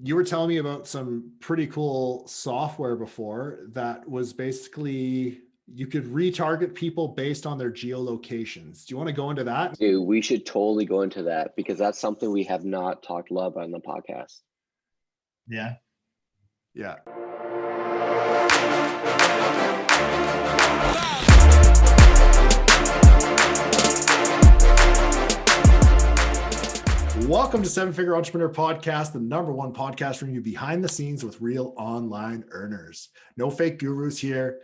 you were telling me about some pretty cool software before that was basically you could retarget people based on their geolocations. Do you want to go into that? Dude, we should totally go into that because that's something we have not talked a lot about on the podcast. Yeah. Yeah. Welcome to Seven Figure Entrepreneur Podcast, the #1 podcast bringing you behind the scenes with real online earners. No fake gurus here.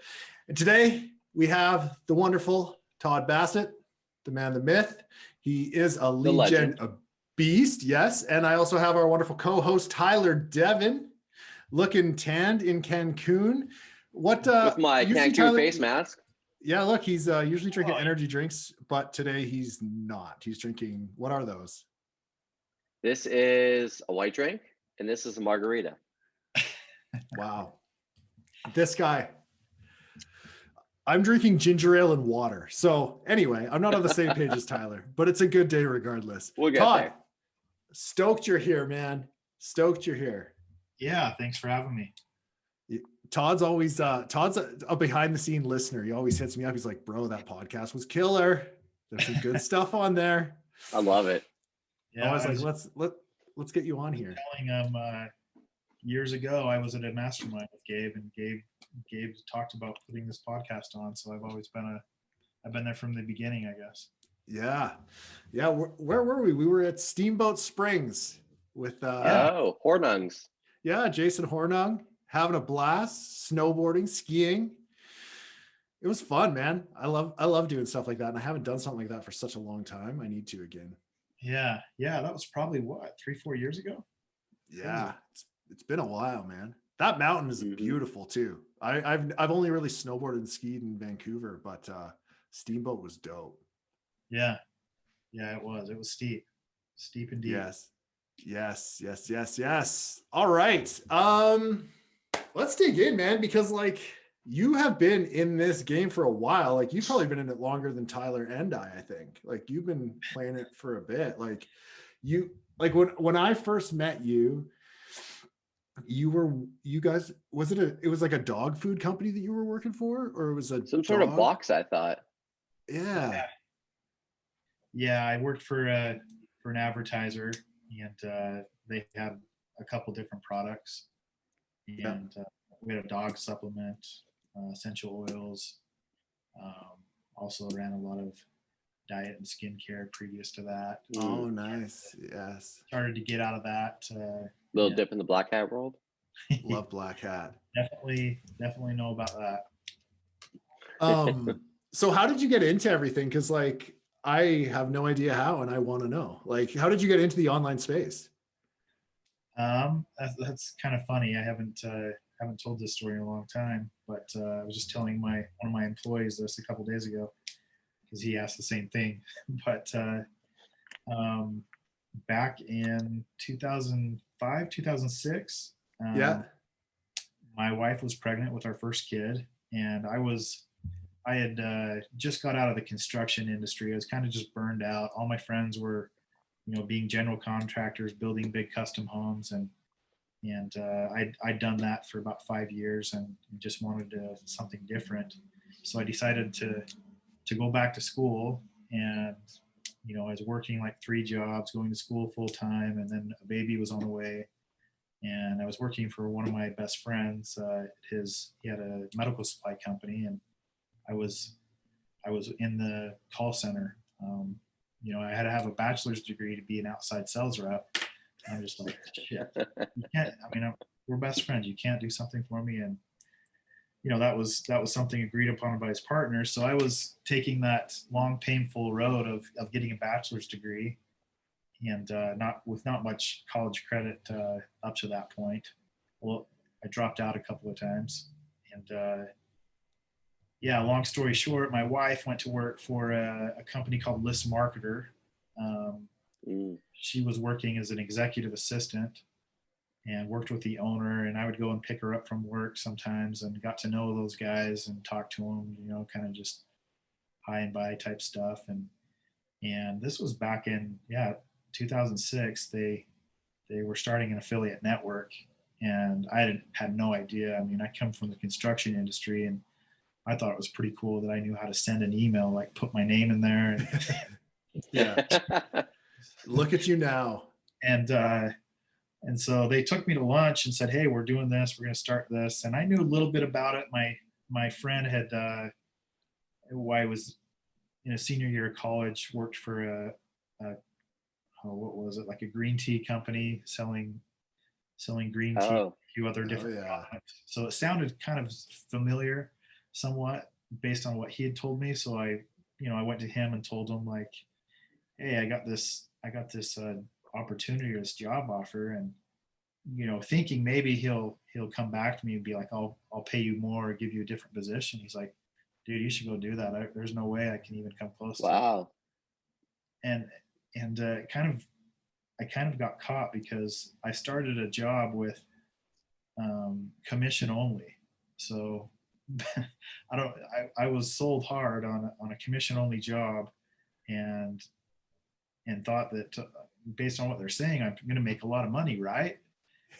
And today we have the wonderful Todd Bassett, the man, the myth. He is a lead gen, a beast, yes. And I also have our wonderful co-host Tyler Devin, looking tanned in Cancun. With my Cancun Tyler, face mask. Yeah, look, he's usually drinking energy drinks, but today he's not. He's drinking, what are those? This is a white drink, and this is a margarita. Wow. This guy. I'm drinking ginger ale and water. So anyway, I'm not on the same page as Tyler, but it's a good day regardless. We'll get Todd, there. Stoked you're here, man. Stoked you're here. Yeah, thanks for having me. Todd's always Todd's a behind the scene listener. He always hits me up. He's like, bro, that podcast was killer. There's some good stuff on there. I love it. Yeah, I was like, let's get you on here. Telling him years ago I was at a mastermind with Gabe, and Gabe talked about putting this podcast on. So I've been there from the beginning, I guess. Yeah. Where were we? We were at Steamboat Springs with Hornungs. Yeah, Jason Hornung, having a blast, snowboarding, skiing. It was fun, man. I love doing stuff like that, and I haven't done something like that for such a long time. I need to again. Yeah, that was probably 3-4 years ago. Yeah, it's been a while, man. That mountain is beautiful too. I've only really snowboarded and skied in Vancouver, but Steamboat was dope. Yeah, it was steep and deep. Yes. All right, let's dig in, man, because like you have been in this game for a while. Like you've probably been in it longer than Tyler and I think. Like you've been playing it for a bit. Like when I first met you, you guys, it was like a dog food company that you were working for, or it was some sort of box, I thought. Yeah. I worked for an advertiser, and they had a couple different products, and we had a dog supplement, essential oils. Also ran a lot of diet and skincare previous to that. Oh, nice. Yes. Started to get out of that. Little dip in the black hat world. Love black hat. Definitely know about that. So how did you get into everything? Because like I have no idea how, and I want to know. Like, how did you get into the online space? That's kind of funny. I haven't told this story in a long time, but I was just telling one of my employees this a couple days ago because he asked the same thing. But back in 2005, 2006, my wife was pregnant with our first kid, and I had just got out of the construction industry. I was kind of just burned out. All my friends were, being general contractors, building big custom homes, and I'd done that for about 5 years and just wanted something different. So I decided to go back to school, and I was working like 3 jobs, going to school full time, and then a baby was on the way. And I was working for one of my best friends. He had a medical supply company, and I was in the call center. I had to have a bachelor's degree to be an outside sales rep. And I'm just like, shit, you can't. I mean, we're best friends. You can't do something for me. And that was something agreed upon by his partner. So I was taking that long, painful road of getting a bachelor's degree, and not much college credit up to that point. Well, I dropped out a couple of times, and long story short, my wife went to work for a company called List Marketer. She was working as an executive assistant and worked with the owner, and I would go and pick her up from work sometimes and got to know those guys and talk to them, kind of just high and by type stuff. And this was back in 2006. they were starting an affiliate network, and I had no idea. I mean, I come from the construction industry, and I thought it was pretty cool that I knew how to send an email, like put my name in there. And, Yeah. Look at you now. And so they took me to lunch and said, "Hey, we're doing this. We're going to start this." And I knew a little bit about it. My friend had, while I was in a senior year of college, worked for what was it, like a green tea company selling green tea, Oh, a few other different products. So it sounded kind of familiar, somewhat based on what he had told me. So I went to him and told him, like, "Hey, I got this opportunity or this job offer," and thinking maybe he'll come back to me and be like, I'll pay you more or give you a different position. He's like, "Dude, you should go do that. There's no way I can even come close to it." wow. And I kind of got caught because I started a job with commission only. So I was sold hard on a commission only job, and thought that based on what they're saying, I'm going to make a lot of money, right?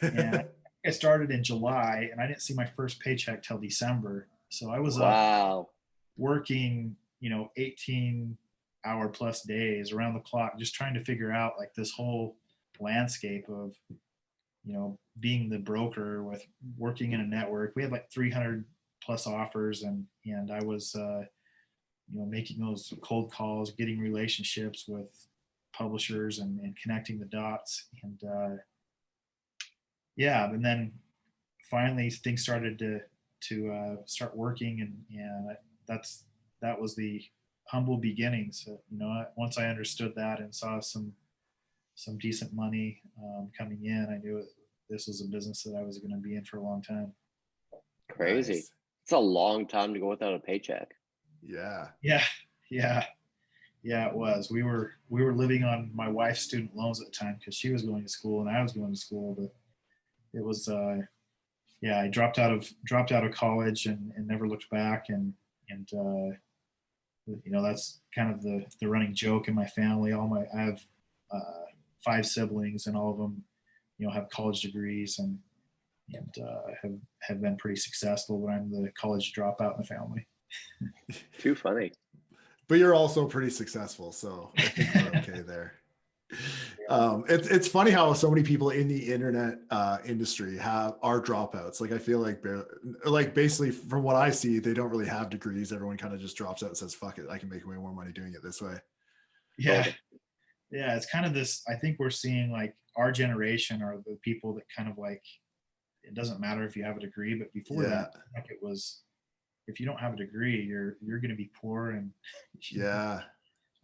And I started in July, and I didn't see my first paycheck till December. So I was Wow. working, 18-hour plus days around the clock, just trying to figure out like this whole landscape of, being the broker with working in a network. We had like 300 plus offers, and I was, making those cold calls, getting relationships with publishers, and connecting the dots. And and then finally things started to start working, and that was the humble beginnings. Once I understood that and saw some decent money coming in, I knew this was a business that I was going to be in for a long time. Crazy. Nice. It's a long time to go without a paycheck. Yeah. It was. We were living on my wife's student loans at the time because she was going to school and I was going to school. But it was, I dropped out of college and never looked back. And that's kind of the running joke in my family. I have 5 siblings, and all of them, have college degrees and have been pretty successful, but I'm the college dropout in the family. Too funny. But you're also pretty successful, so I think we're okay there. It's funny how so many people in the internet industry are dropouts. Like I feel like basically from what I see, they don't really have degrees. Everyone kind of just drops out and says, "Fuck it, I can make way more money doing it this way." Yeah. Yeah, it's kind of this. I think we're seeing like our generation are the people that kind of like, it doesn't matter if you have a degree, but before that, like it was, if you don't have a degree, you're going to be poor. And I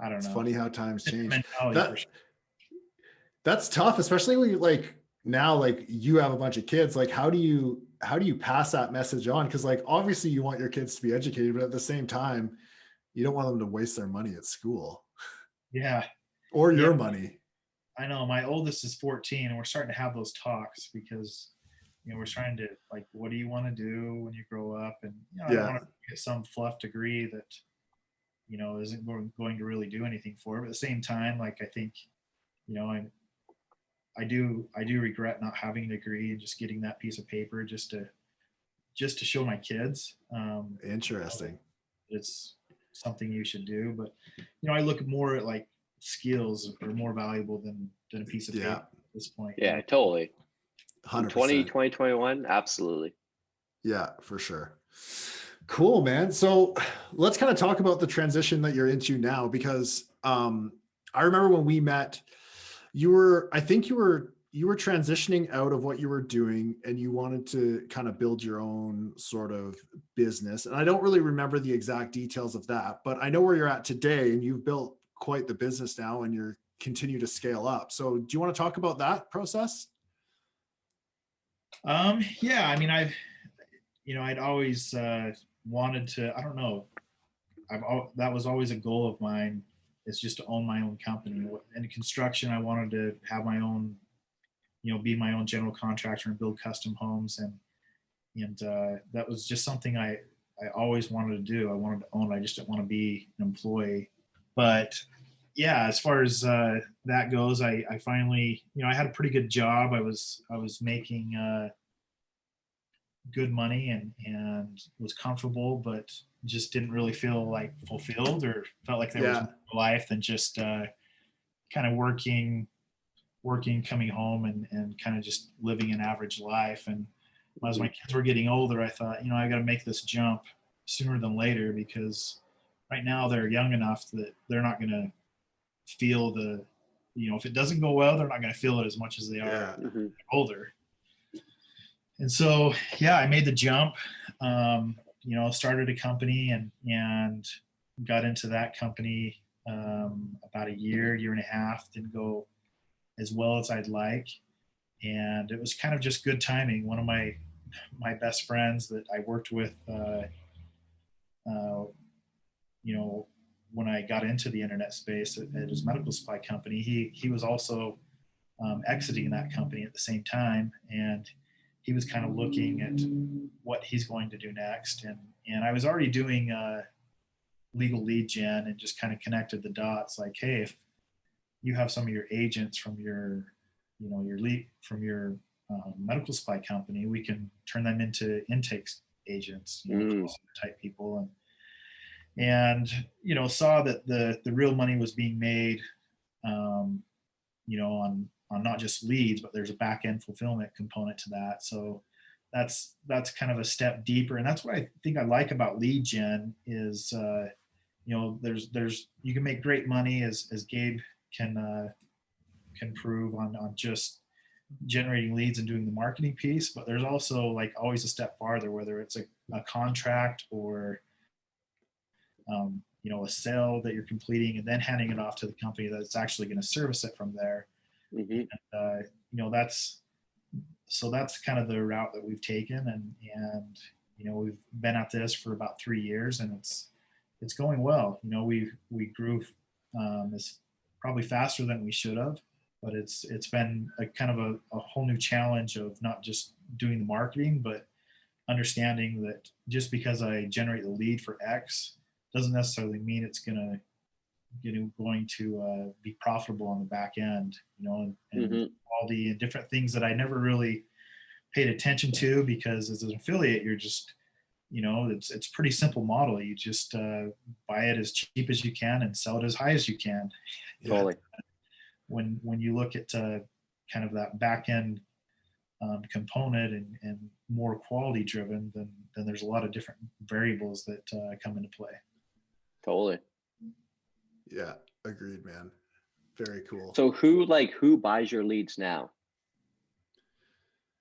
don't know. It's funny how times change. Sure. That's tough, especially when you like now, like you have a bunch of kids. Like, how do you pass that message on? Because like obviously you want your kids to be educated, but at the same time, you don't want them to waste their money at school. Yeah. Or your money. I know my oldest is 14, and we're starting to have those talks because, we're trying to like, what do you want to do when you grow up? And I don't want to get some fluff degree that, isn't going to really do anything for it. But at the same time, like I think, I do regret not having a degree and just getting that piece of paper just to show my kids. Interesting. It's something you should do, but I look more at like skills are more valuable than a piece of paper at this point. Yeah, totally. 100%. 2021, absolutely. Yeah, for sure. Cool, man. So let's kind of talk about the transition that you're into now, because I remember when we met, you were transitioning out of what you were doing and you wanted to kind of build your own sort of business. And I don't really remember the exact details of that, but I know where you're at today, and you've built quite the business now and you're continue to scale up. So do you want to talk about that process? Yeah, I mean, I'd always wanted to, I don't know, that was always a goal of mine, is just to own my own company. In construction, I wanted to have my own, be my own general contractor and build custom homes. And that was just something I always wanted to do. I wanted to own it. I just didn't want to be an employee. But yeah, as far as that goes, I finally, I had a pretty good job. I was making good money and was comfortable, but just didn't really feel like fulfilled, or felt like there was Yeah. more to life than just kind of working, coming home, and kind of just living an average life. And as my kids were getting older, I thought, I got to make this jump sooner than later, because right now they're young enough that they're not going to feel if it doesn't go well, they're not going to feel it as much as they are Yeah. older. And so, yeah, I made the jump. Started a company and got into that company about a year and a half. Didn't go as well as I'd like, and it was kind of just good timing. One of my best friends that I worked with, uh, when I got into the internet space at his medical supply company, he was also exiting that company at the same time, and he was kind of looking at what he's going to do next. And I was already doing legal lead gen, and just kind of connected the dots. Like, hey, if you have some of your agents from your medical supply company, we can turn them into intake agents, type people. And saw that the real money was being made, on not just leads, but there's a back end fulfillment component to that. So that's kind of a step deeper, and that's what I think I like about lead gen is, there's you can make great money, as Gabe can prove, on just generating leads and doing the marketing piece. But there's also, like, always a step farther, whether it's a contract, or a sale that you're completing and then handing it off to the company that's actually going to service it from there. Mm-hmm. And that's kind of the route that we've taken, and we've been at this for about 3 years, and it's going well. We grew this probably faster than we should have, but it's been a kind of a whole new challenge of not just doing the marketing, but understanding that just because I generate the lead for X doesn't necessarily mean it's going to be profitable on the back end, and quality and different things that I never really paid attention to, because as an affiliate, you're just, it's pretty simple model. You just buy it as cheap as you can and sell it as high as you can. Totally. When you look at kind of that back end component, and more quality driven, then there's a lot of different variables that come into play. Totally. Yeah. Agreed, man. Very cool. So who buys your leads now?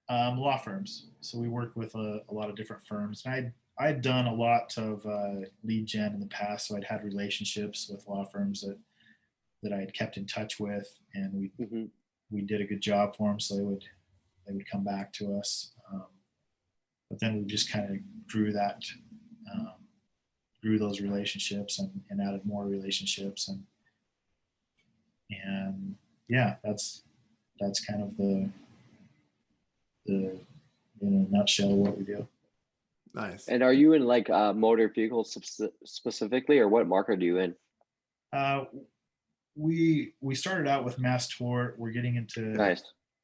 Law firms. So we work with a lot of different firms. And I'd done a lot of lead gen in the past, so I'd had relationships with law firms that I had kept in touch with, and we did a good job for them, so they would come back to us. But then we just kind of grew those relationships, and added more relationships, and yeah, that's kind of the in a nutshell what we do. Nice. And are you in like motor vehicles specifically, or what market are you in? We started out with mass tort. We're getting into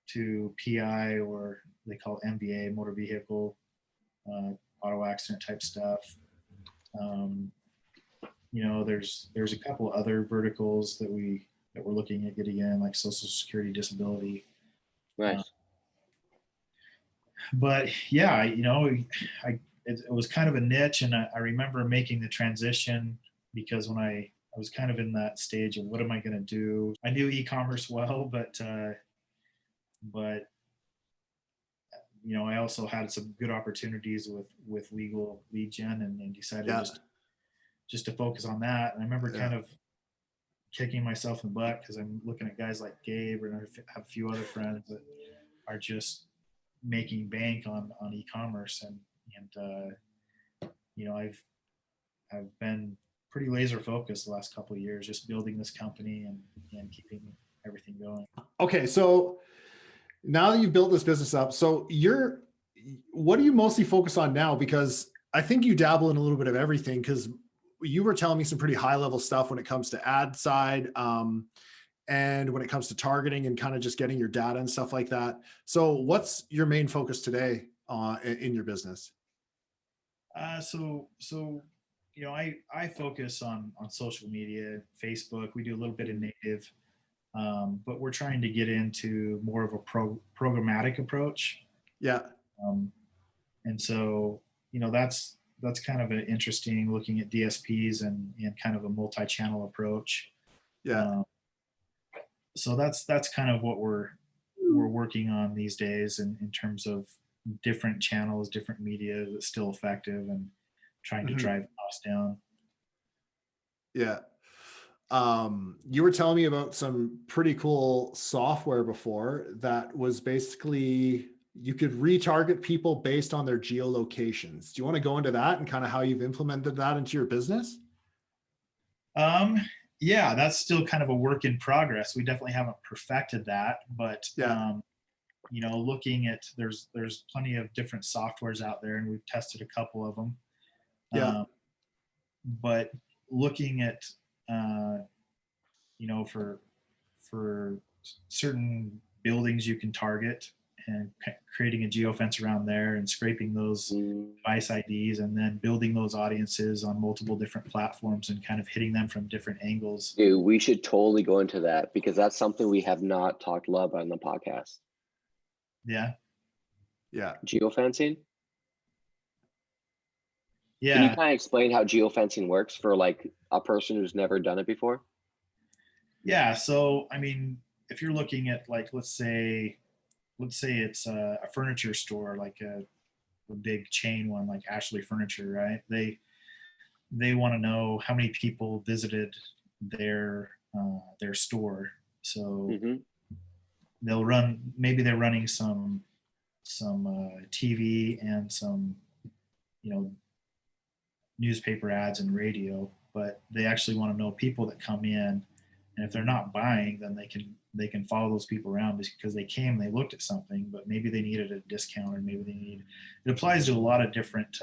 to PI, or they call it MVA, motor vehicle, auto accident type stuff. There's a couple of other verticals that we're looking at getting in, like Social Security, disability. Nice. But yeah, it was kind of a niche, and I remember making the transition, because when I was kind of in that stage of what am I going to do. I knew e-commerce well, but I also had some good opportunities with legal lead gen, and decided just to focus on that. And I remember kind of kicking myself in the butt, because I'm looking at guys like Gabe, and I have a few other friends that are just making bank on e-commerce, and I've been pretty laser focused the last couple of years, just building this company and keeping everything going. Okay, so now that you've built this business up, so what do you mostly focus on now? Because I think you dabble in a little bit of everything, because you were telling me some pretty high level stuff when it comes to ad side, and when it comes to targeting and kind of just getting your data and stuff like that. So what's your main focus today in your business? So I focus on social media, Facebook. We do a little bit of native, but we're trying to get into more of a programmatic approach. Yeah. And so, that's kind of an interesting, looking at DSPs and kind of a multi-channel approach. Yeah. So that's kind of what we're working on these days in terms of different channels, different media that's still effective, and trying to drive costs down. Yeah. You were telling me about some pretty cool software before that was basically you could retarget people based on their geolocations. Do you want to go into that and kind of how you've implemented that into your business? Yeah, that's still kind of a work in progress. We definitely haven't perfected that, but Yeah. looking at there's plenty of different softwares out there, and we've tested a couple of them. Yeah. But looking at for certain buildings you can target, and creating a geofence around there and scraping those device IDs, and then building those audiences on multiple different platforms and kind of hitting them from different angles. Dude, we should totally go into that because that's something we have not talked a lot about on the podcast. Yeah. Yeah. Geofencing? Yeah. Can you kind of explain how geofencing works for like a person who's never done it before? Yeah. So, I mean, if you're looking at, like, let's say it's a furniture store, like a big chain one, like Ashley Furniture, right? They want to know how many people visited their store. So maybe they're running some TV and some newspaper ads and radio, but they actually want to know people that come in, and if they're not buying, then they can follow those people around because they came, they looked at something, but maybe they needed a discount, or maybe it applies to a lot of different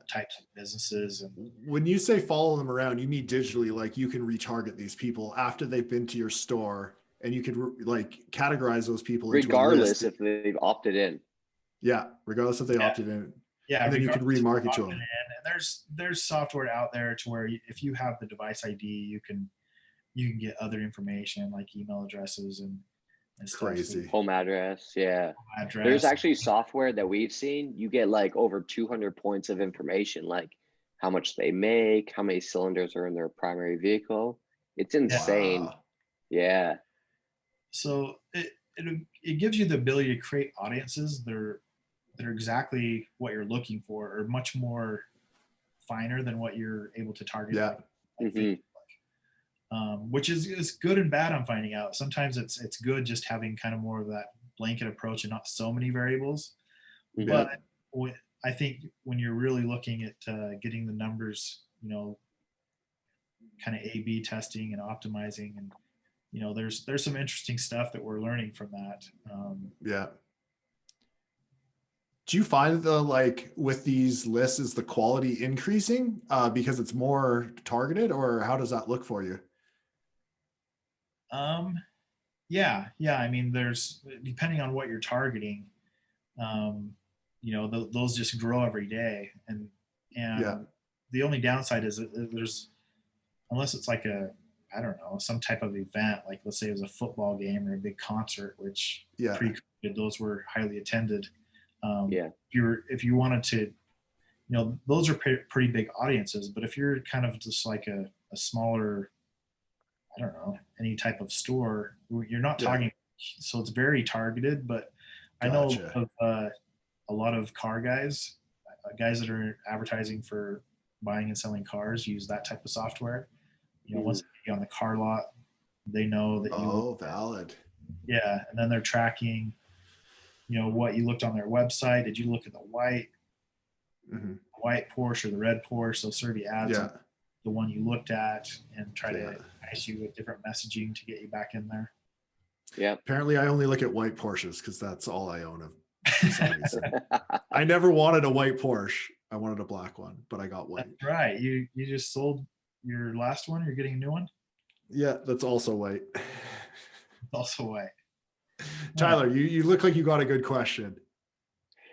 types of businesses. And when you say follow them around, you mean digitally, like you can retarget these people after they've been to your store, and you could like categorize those people regardless if they've opted in. Yeah, regardless if they opted in. Yeah, and then you can remarket to them. And there's software out there to where if you have the device ID, you can get other information like email addresses and crazy home address. Yeah. Home address. There's actually software that we've seen. You get like over 200 points of information, like how much they make, how many cylinders are in their primary vehicle. It's insane. Wow. Yeah. So it gives you the ability to create audiences that are exactly what you're looking for, or much more finer than what you're able to target. Yeah. Like Facebook. Which is good and bad. I'm finding out. Sometimes it's good just having kind of more of that blanket approach and not so many variables. Yeah. But I think when you're really looking at getting the numbers, kind of A/B testing and optimizing, and there's some interesting stuff that we're learning from that. Yeah. Do you find like with these lists, is the quality increasing because it's more targeted, or how does that look for you? Yeah. I mean, there's, depending on what you're targeting, those just grow every day, and the only downside is that there's, unless it's like I don't know, some type of event, like let's say it was a football game or a big concert, which pre-COVID, those were highly attended. If you wanted to, those are pretty big audiences, but if you're kind of just like a smaller, I don't know, any type of store, you're not talking, so it's very targeted. But I know of a lot of car guys that are advertising for buying and selling cars use that type of software. Once they get on the car lot, they know that valid. Yeah, and then they're tracking what you looked on their website. Did you look at the white Porsche or the red Porsche? They'll serve you ads on the one you looked at and try to entice you with different messaging to get you back in there. Yeah. Apparently I only look at white Porsches because that's all I own of. I never wanted a white Porsche. I wanted a black one, but I got white. That's right. You just sold your last one. You're getting a new one. Yeah, that's also white. It's also white. Tyler, you look like you got a good question.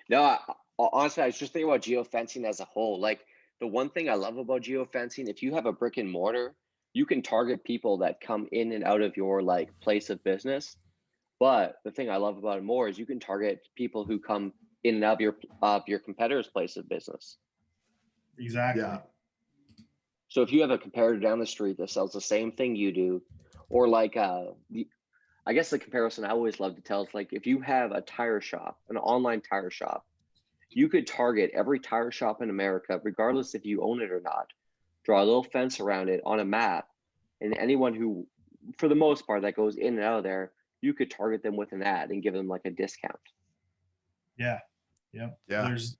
No, honestly, I was just thinking about geofencing as a whole. Like the one thing I love about geofencing, if you have a brick and mortar, you can target people that come in and out of your like place of business. But the thing I love about it more is you can target people who come in and out of your competitor's place of business. Exactly. Yeah. So if you have a competitor down the street that sells the same thing you do, or like I guess the comparison I always love to tell is like if you have a tire shop, an online tire shop, you could target every tire shop in America, regardless if you own it or not. Draw a little fence around it on a map, and anyone who, for the most part, that goes in and out of there, you could target them with an ad and give them like a discount. Yeah. Yeah. Yeah. There's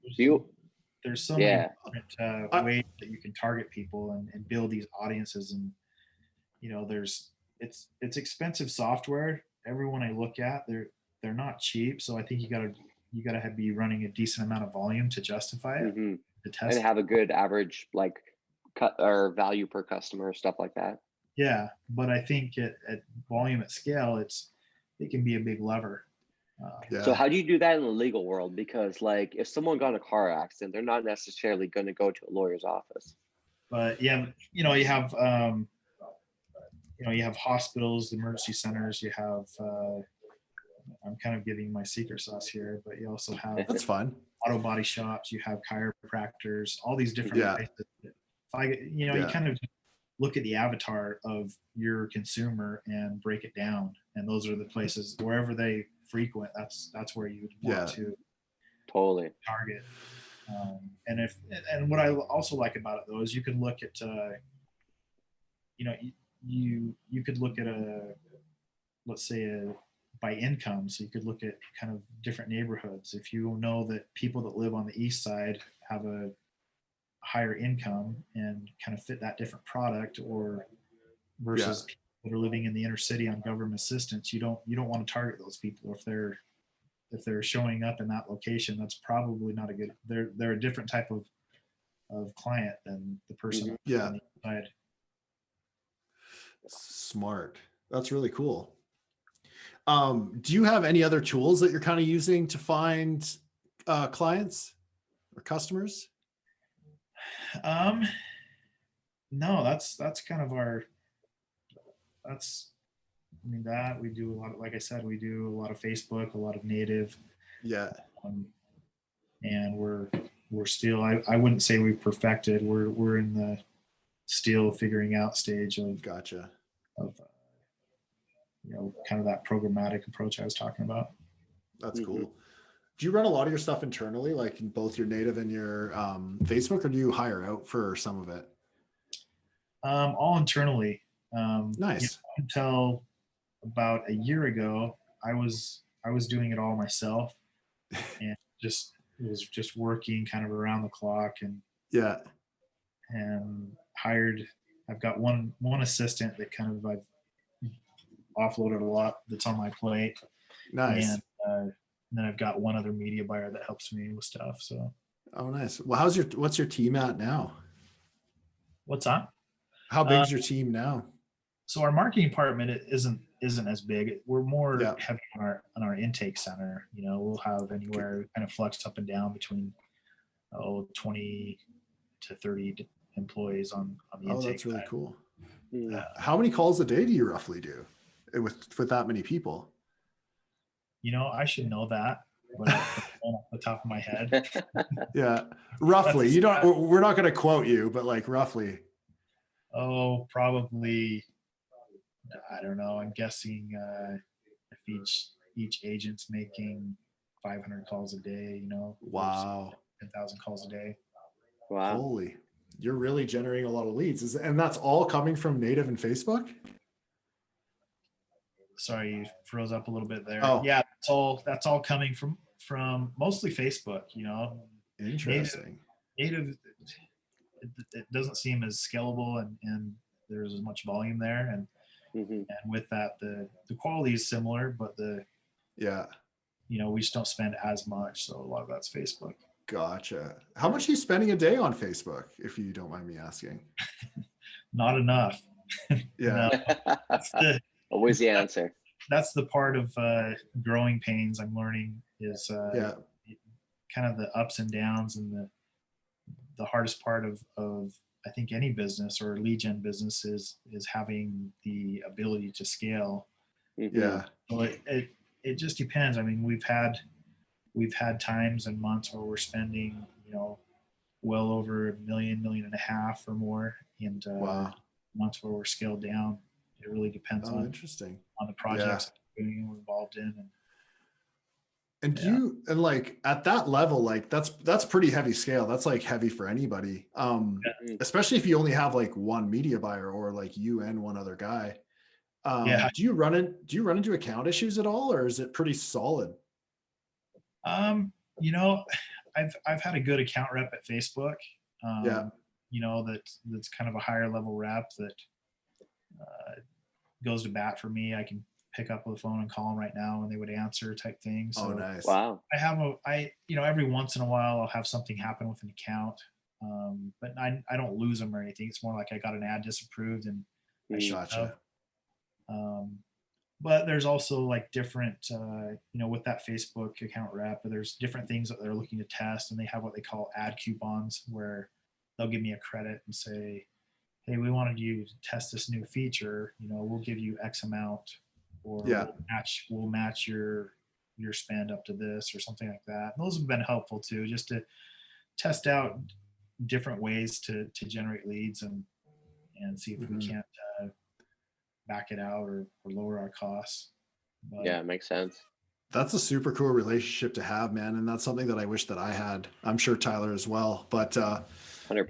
so Yeah. many different ways that you can target people and build these audiences. And it's expensive software. Everyone I look at, they're not cheap. So I think you gotta be running a decent amount of volume to justify it, Mm-hmm. to test And have a good average like cut or value per customer, stuff like that. Yeah, but I think at volume at scale, it can be a big lever. Yeah. So how do you do that in the legal world? Because like if someone got in a car accident, they're not necessarily going to go to a lawyer's office. But yeah, you have hospitals, emergency centers. You have I'm kind of giving my secret sauce here, but you also have That's fine. auto body shops. You have chiropractors. All these different Yeah. places. You kind of look at the avatar of your consumer and break it down, and those are the places wherever they frequent. That's where you would want to totally target. And what I also like about it though is you could look at you could look at let's say by income. So you could look at kind of different neighborhoods. If you know that people that live on the east side have a higher income and kind of fit that different product, or versus people that are living in the inner city on government assistance, you don't want to target those people. If they're showing up in that location, that's probably not a good. They're a different type of client than the person on the inside. Smart. That's really cool. Do you have any other tools that you're kind of using to find clients or customers? No, that's kind of that we do a lot of, like I said, we do a lot of Facebook, a lot of native. Yeah. And we're still, I wouldn't say we've perfected. We're in the still figuring out stage of Gotcha. Of kind of that programmatic approach I was talking about. That's cool. Do you run a lot of your stuff internally, like in both your native and your Facebook, or do you hire out for some of it? All internally. Nice. Until about a year ago, I was doing it all myself, and it was just working kind of around the clock, and hired. I've got one assistant that kind of I've offloaded a lot that's on my plate. Nice. And then I've got one other media buyer that helps me with stuff. So. Oh, nice. Well, what's your team at now? What's that? How big is your team now? So our marketing department isn't as big. We're more heavy on our intake center. We'll have anywhere kind of flux up and down between 20 to 30 employees on the intake. Oh, that's really cool. Yeah. How many calls a day do you roughly do with that many people? I should know that, but off the top of my head. Yeah, roughly. We're not going to quote you, but like roughly. Oh, probably. I don't know. I'm guessing if each agent's making 500 calls a day, Wow. 10,000 calls a day. Wow. Holy, you're really generating a lot of leads. And that's all coming from native and Facebook? Sorry, you froze up a little bit there. Oh. Yeah, that's all coming from mostly Facebook, Interesting. Native it doesn't seem as scalable and there's as much volume there, and with that the quality is similar, but we just don't spend as much, so a lot of that's Facebook. Gotcha. How much are you spending a day on Facebook, if you don't mind me asking? Not enough. Yeah. No, that's the Always the answer. that's the part of growing pains I'm learning is Yeah. kind of the ups and downs, and the hardest part of I think any business or lead gen business is having the ability to scale. Yeah. So it just depends. I mean, we've had times and months where we're spending, well over $1.5 million or more, and Wow. months where we're scaled down. It really depends Oh, interesting. on the Yeah. projects we're involved in. And do you, and like at that level, like that's pretty heavy scale. That's like heavy for anybody. Especially if you only have like one media buyer or like you and one other guy. Yeah. Do you run into account issues at all, or is it pretty solid? You know, I've had a good account rep at Facebook. Yeah. That's kind of a higher level rep that goes to bat for me. I can pick up the phone and call them right now, and they would answer type thing. So Oh, nice. Wow. every once in a while I'll have something happen with an account, but I don't lose them or anything. It's more like I got an ad disapproved and I should have. But there's also like different, with that Facebook account rep, there's different things that they're looking to test, and they have what they call ad coupons, where they'll give me a credit and say, hey, we wanted you to test this new feature, we'll give you X amount, or we'll match your spend up to this or something like that. And those have been helpful too, just to test out different ways to generate leads and see if we can't back it out or lower our costs. But, yeah, it makes sense. That's a super cool relationship to have, man. And that's something that I wish that I had. I'm sure Tyler as well. But 100%.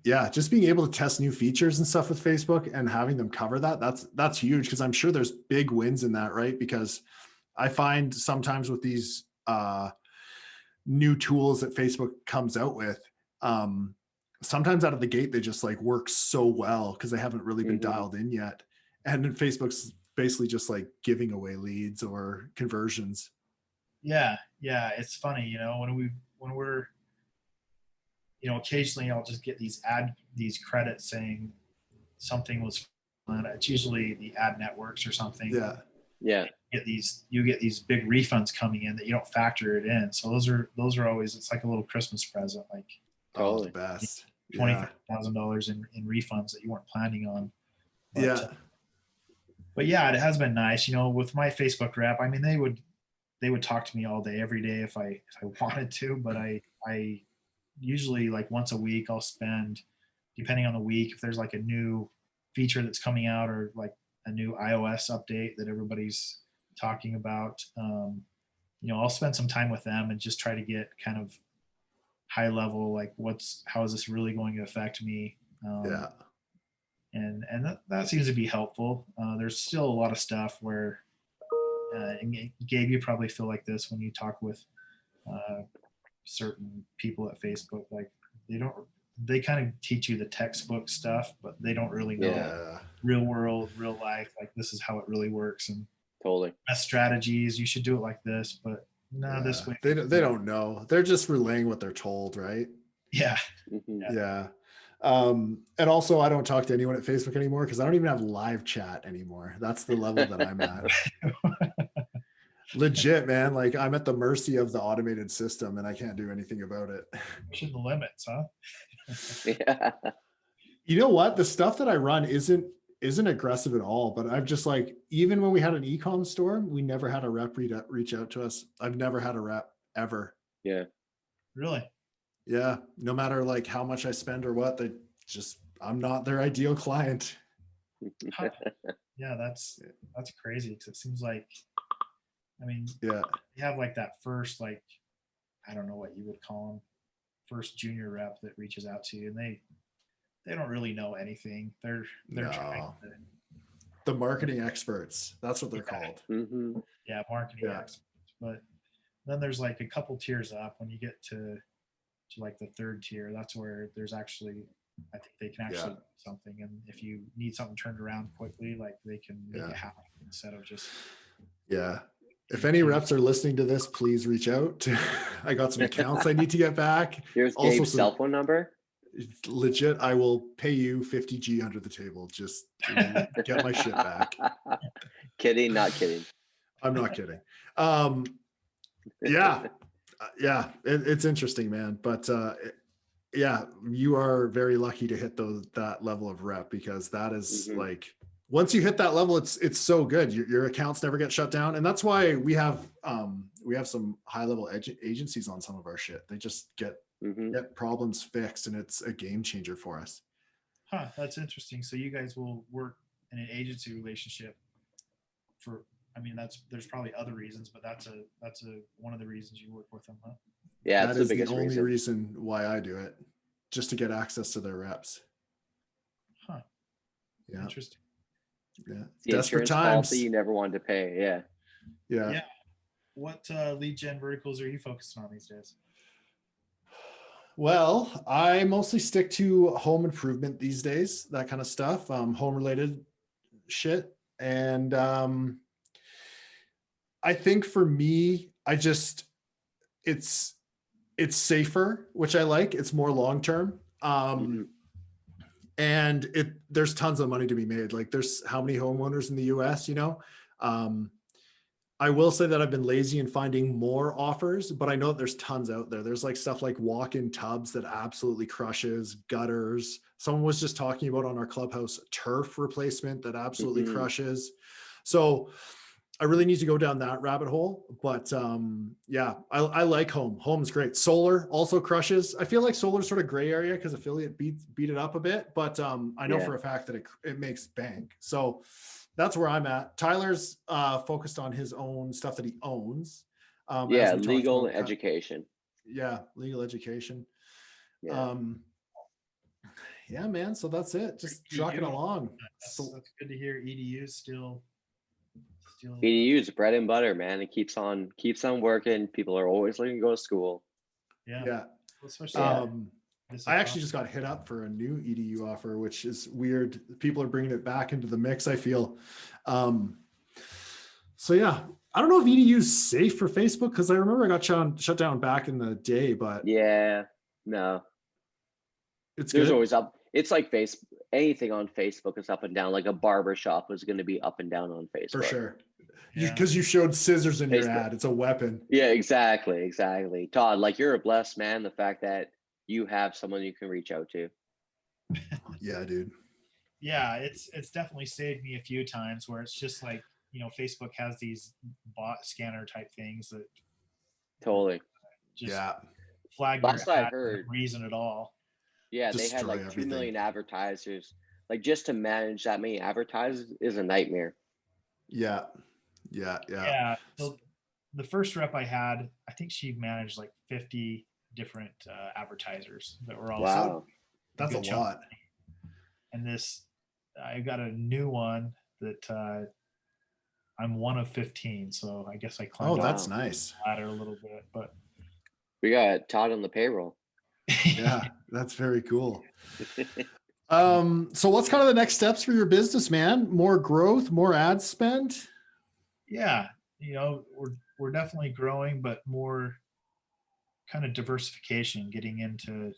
yeah, just being able to test new features and stuff with Facebook and having them cover that's huge, because I'm sure there's big wins in that, right? Because I find sometimes with these new tools that Facebook comes out with, sometimes out of the gate they just like work so well because they haven't really been dialed in yet. And then Facebook's basically just like giving away leads or conversions. Yeah, it's funny, when we're occasionally I'll just get these credits saying something was fun. It's usually the ad networks or something. Yeah. You get these big refunds coming in that you don't factor it in. So those are always, it's like a little Christmas present, like the best. $20,000 in refunds that you weren't planning on. But, But yeah, it has been nice, with my Facebook rep. I mean, they would talk to me all day, every day if I wanted to, but I usually, like, once a week I'll spend, depending on the week, if there's like a new feature that's coming out or like a new iOS update that everybody's talking about, I'll spend some time with them and just try to get kind of high level, like how is this really going to affect me? And that seems to be helpful. There's still a lot of stuff where, and Gabe, you probably feel like this when you talk with certain people at Facebook, like they kind of teach you the textbook stuff, but they don't really know real world, real life, like this is how it really works, and totally best strategies, you should do it like this, but this way they don't know. They're just relaying what they're told, right? Yeah. And also I don't talk to anyone at Facebook anymore because I don't even have live chat anymore. That's the level that I'm at. Legit, man. Like, I'm at the mercy of the automated system and I can't do anything about it. Pushing the limits, huh? Yeah. You know what? The stuff that I run isn't aggressive at all, but I've just, like, even when we had an e-com store, we never had a rep reach out to us. I've never had a rep ever. Yeah. Really? Yeah. No matter like how much I spend or what, I'm not their ideal client. Yeah, that's crazy, because it seems like, I mean, you have like that first, like, I don't know what you would call them, first junior rep that reaches out to you, and they don't really know anything. They're trying to, the marketing experts. That's what they're called. Yeah, marketing experts. But then there's like a couple tiers up. When you get to like the third tier, that's where there's actually, I think they can actually do something. And if you need something turned around quickly, like, they can make it happen instead of just If any reps are listening to this, please reach out. I got some accounts I need to get back. Here's Also, Gabe's cell phone number. Legit, I will pay you 50G under the table just to get my shit back. Kidding, not kidding. I'm not kidding. Yeah, it's interesting, man. But yeah, you are very lucky to hit that level of rep, because that is like, once you hit that level, it's so good. Your accounts never get shut down, and that's why we have some high level agencies on some of our shit. They just get problems fixed, and it's a game changer for us. Huh, that's interesting. So you guys will work in an agency relationship for, I mean, there's probably other reasons, but that's one of the reasons you work with them, huh? Yeah, that is the only reason why I do it, just to get access to their reps. Huh. Yeah. Interesting. Yeah. The Desperate insurance times. policy you never wanted to pay. Yeah. Yeah. What lead gen verticals are you focusing on these days? Well, I mostly stick to home improvement these days, that kind of stuff, home related shit. And I think for me, it's safer, which I like. It's more long-term. And there's tons of money to be made. Like, there's how many homeowners in the US, I will say that I've been lazy in finding more offers, but I know that there's tons out there. There's like stuff like walk-in tubs that absolutely crushes, gutters. Someone was just talking about on our clubhouse turf replacement that absolutely crushes. So I really need to go down that rabbit hole, but yeah, I like home. Home's great. Solar also crushes. I feel like solar's sort of gray area because affiliate beat it up a bit, but I know for a fact that it makes bank. So that's where I'm at. Tyler's focused on his own stuff that he owns. Legal education. Yeah, legal education. Yeah. Yeah, man. So that's it. Just trucking along. That's good to hear. EDU's still. EDU's bread and butter, man. It keeps on working. People are always looking to go to school. Yeah. Especially, I actually just got hit up for a new EDU offer, which is weird. People are bringing it back into the mix, I feel. So yeah, I don't know if EDU is safe for Facebook, because I remember I got shut down back in the day, but yeah, no, there's good. Always up. It's like anything on Facebook is up and down. Like a barber shop is going to be up and down on Facebook. For sure. Because you showed scissors in your ad. It's a weapon. Yeah, exactly. Todd, like, you're a blessed man. The fact that you have someone you can reach out to. Yeah, dude. Yeah, it's definitely saved me a few times where it's just like, Facebook has these bot scanner type things that totally just flag your ad for no reason at all. Yeah, they had like 2 million advertisers. Like, just to manage that many advertisers is a nightmare. Yeah. So the first rep I had, I think she managed like 50 different advertisers that were all. Wow, that's a lot. And I got a new one that I'm one of 15, so I guess I climbed. Oh, that's nice. The ladder a little bit, but we got Todd on the payroll. Yeah, that's very cool. So what's kind of the next steps for your business, man? More growth, more ad spend? Yeah, we're definitely growing, but more kind of diversification, getting into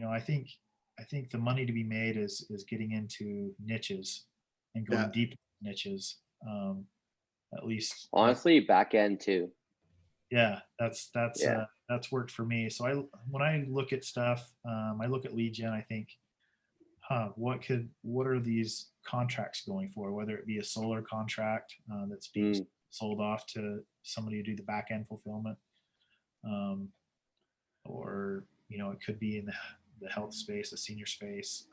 I think the money to be made is getting into niches and going deep niches. At least honestly, back end too. Yeah, that's worked for me. So when I look at stuff, I look at lead gen, I think, what are these contracts going for? Whether it be a solar contract that's being sold off to somebody to do the back end fulfillment, or it could be in the health space, the senior space.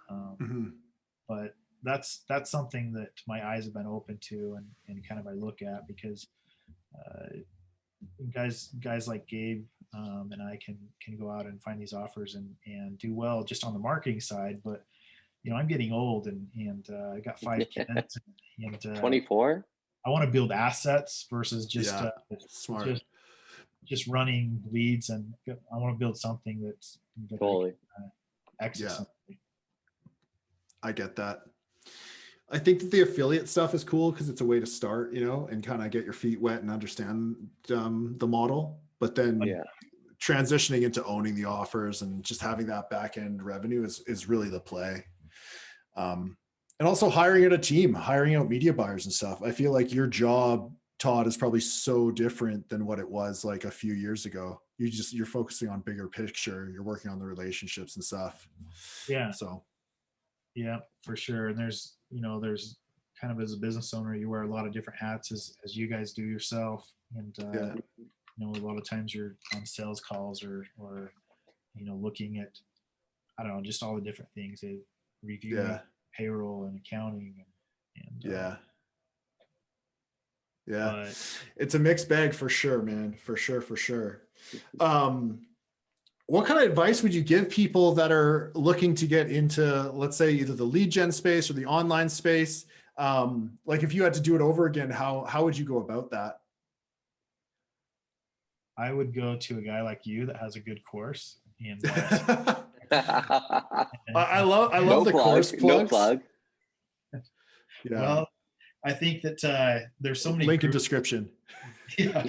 But that's something that my eyes have been open to and kind of I look at, because guys like Gabe and I can go out and find these offers and do well just on the marketing side. But I'm getting old and I got 5 kids and 24. I want to build assets versus just smart. Just running leads, and I want to build something that's totally exit something. I get that. I think that the affiliate stuff is cool because it's a way to start, you know, and kind of get your feet wet and understand the model. But then transitioning into owning the offers and just having that back end revenue is really the play. And also hiring out a team, hiring out media buyers and stuff. I feel like your job, Todd, is probably so different than what it was like a few years ago. You're focusing on bigger picture. You're working on the relationships and stuff. Yeah. So. Yeah, for sure. And there's kind of, as a business owner, you wear a lot of different hats as you guys do yourself. And, a lot of times you're on sales calls or, looking at, I don't know, just all the different things, reviewing payroll and accounting and but it's a mixed bag for sure, man. For sure. What kind of advice would you give people that are looking to get into, let's say, either the lead gen space or the online space? Like if you had to do it over again, how would you go about that? I would go to a guy like you that has a good course. And I love no the plug, course plugs. No plug. Yeah. Well, I think that there's so many link in description. Yeah.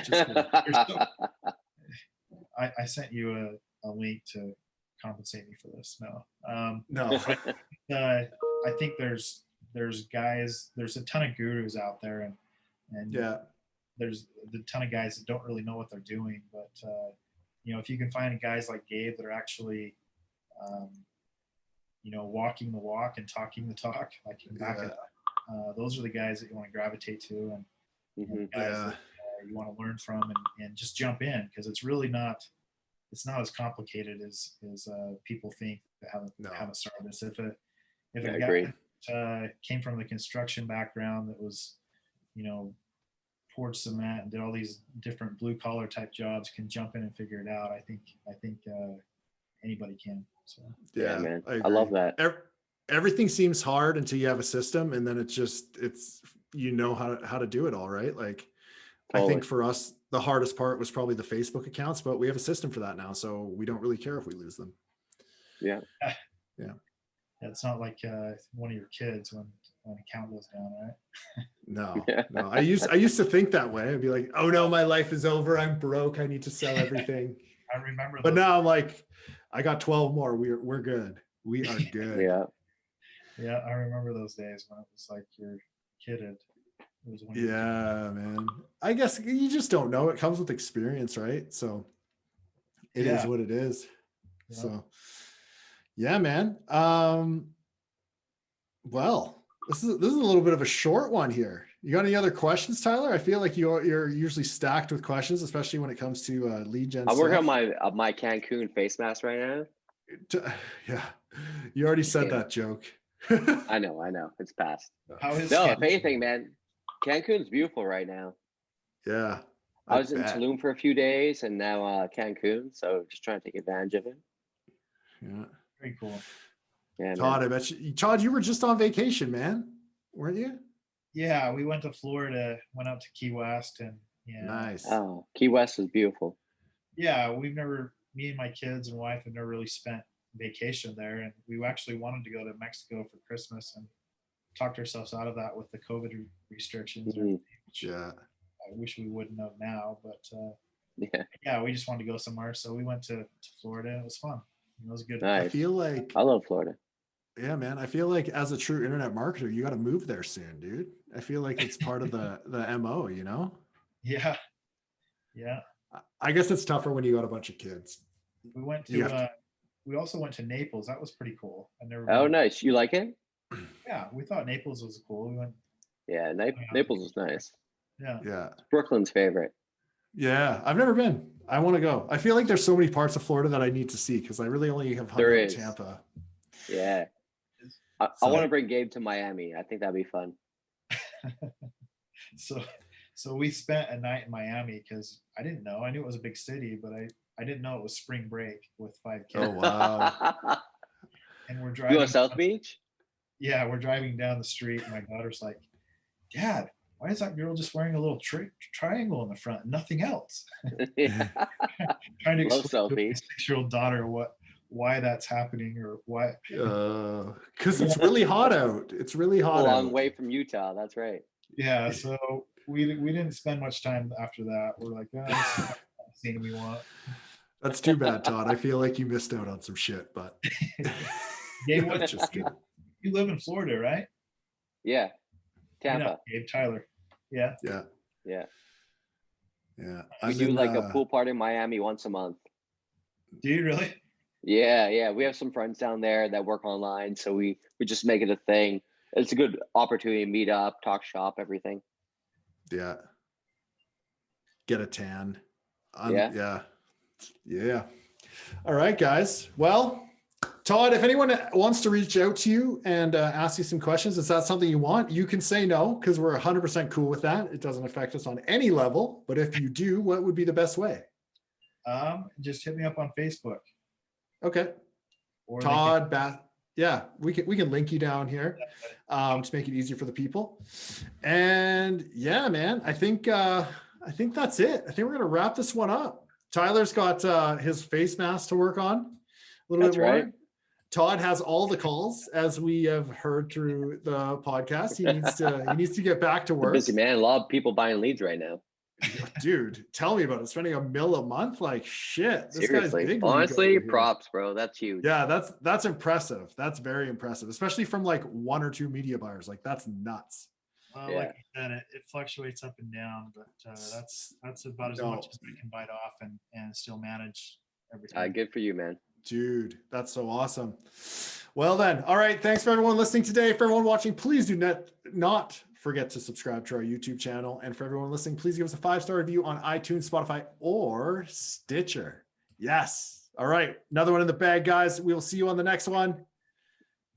I sent you a link to compensate me for this. No. I think there's guys, there's a ton of gurus out there, and there's a ton of guys that don't really know what they're doing. But if you can find guys like Gabe that are actually walking the walk and talking the talk, like you can back it up, those are the guys that you want to gravitate to, and guys that you want to learn from, and just jump in, because it's really not as complicated as people think that haven't started this. If a guy came from the construction background that was, poured cement and did all these different blue collar type jobs, can jump in and figure it out, I think anybody can. So yeah, man, I love that. Everything seems hard until you have a system, and then it's how to do it all, right? Like totally. I think for us, the hardest part was probably the Facebook accounts, but we have a system for that now, so we don't really care if we lose them. Yeah. It's not like one of your kids when an account goes down, right? No. I used to think that way. I'd be like, oh no, my life is over. I'm broke. I need to sell everything. I remember. But now I'm like, I got 12 more. We're good. We are good. Yeah. I remember those days when it was like your kid had. Man. I guess you just don't know. It comes with experience, right? So it is what it is. Yeah. So yeah, man. Well, this is a little bit of a short one here. You got any other questions, Tyler? I feel like you're usually stacked with questions, especially when it comes to lead gen. I'm working on my Cancun face mask right now. Yeah, you already said that joke. I know. It's past. If anything, man, Cancun's beautiful right now. Yeah. I was in Tulum for a few days, and now Cancun, so just trying to take advantage of it. Yeah. Very cool. Yeah, Todd, man. I bet you were just on vacation, man. Weren't you? Yeah, we went to Florida, went out to Key West, and nice. Oh, Key West is beautiful. Yeah, me and my kids and wife have never really spent vacation there, and we actually wanted to go to Mexico for Christmas and talked ourselves out of that with the COVID restrictions. Yeah. I wish we wouldn't have now, but we just wanted to go somewhere, so we went to Florida, and it was fun. It was good. Nice. I feel like I love Florida. Yeah, man. I feel like as a true internet marketer, you got to move there soon, dude. I feel like it's part of the MO, you know? Yeah. I guess it's tougher when you got a bunch of kids. We went to we also went to Naples. That was pretty cool. Nice. You like it? Yeah, we thought Naples was cool. We went. Yeah, Naples was nice. Yeah. It's Brooklyn's favorite. Yeah, I've never been. I want to go. I feel like there's so many parts of Florida that I need to see because I really only have hung out in Tampa. Yeah. I want to bring Gabe to Miami. I think that'd be fun. So we spent a night in Miami because I didn't know. I knew it was a big city, but I didn't know it was spring break with 5 kids. Oh, wow. And we're driving. You go to South Beach? Yeah, we're driving down the street. And my daughter's like, Dad, why is that girl just wearing a little triangle in the front and nothing else? Trying to explain to my 6-year-old daughter what why that's happening or what. Because it's really hot out. It's really hot A long out. way from Utah. That's right. Yeah, so we didn't spend much time after that. We're like, oh, this is not the scene we want. That's too bad, Todd. I feel like you missed out on some shit, but Gabe, what, just kidding. you live in Florida, right? Yeah. You Tampa. know, Gabe, Tyler. Yeah. Yeah. Yeah. Yeah. We do like a pool party in Miami once a month. Do you really? Yeah. We have some friends down there that work online, so we just make it a thing. It's a good opportunity to meet up, talk shop, everything. Yeah. Get a tan. Yeah. Yeah. All right, guys. Well, Todd, if anyone wants to reach out to you and ask you some questions, is that something you want? You can say no, because we're 100% cool with that. It doesn't affect us on any level. But if you do, what would be the best way? Just hit me up on Facebook. Okay. Or Todd, yeah, we can link you down here to make it easier for the people. And yeah, man, I think that's it. I think we're gonna wrap this one up. Tyler's got his face mask to work on a little bit more. Right. Todd has all the calls, as we have heard through the podcast. He needs to get back to work. Busy man, a lot of people buying leads right now. Dude, tell me about it. Spending $1 million a month, like shit. This Seriously. guy's big. Honestly, props, bro. That's huge. Yeah, that's impressive. That's very impressive, especially from like 1 or 2 media buyers. Like that's nuts. Like you said, it fluctuates up and down, but that's about as much as we can bite off and still manage everything. Good for you, man. Dude, that's so awesome. Well then, all right. Thanks for everyone listening today. For everyone watching, please do not forget to subscribe to our YouTube channel. And for everyone listening, please give us a 5-star review on iTunes, Spotify, or Stitcher. Yes. All right. Another one in the bag, guys. We will see you on the next one.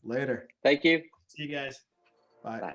Later. Thank you. See you guys. Bye. Bye.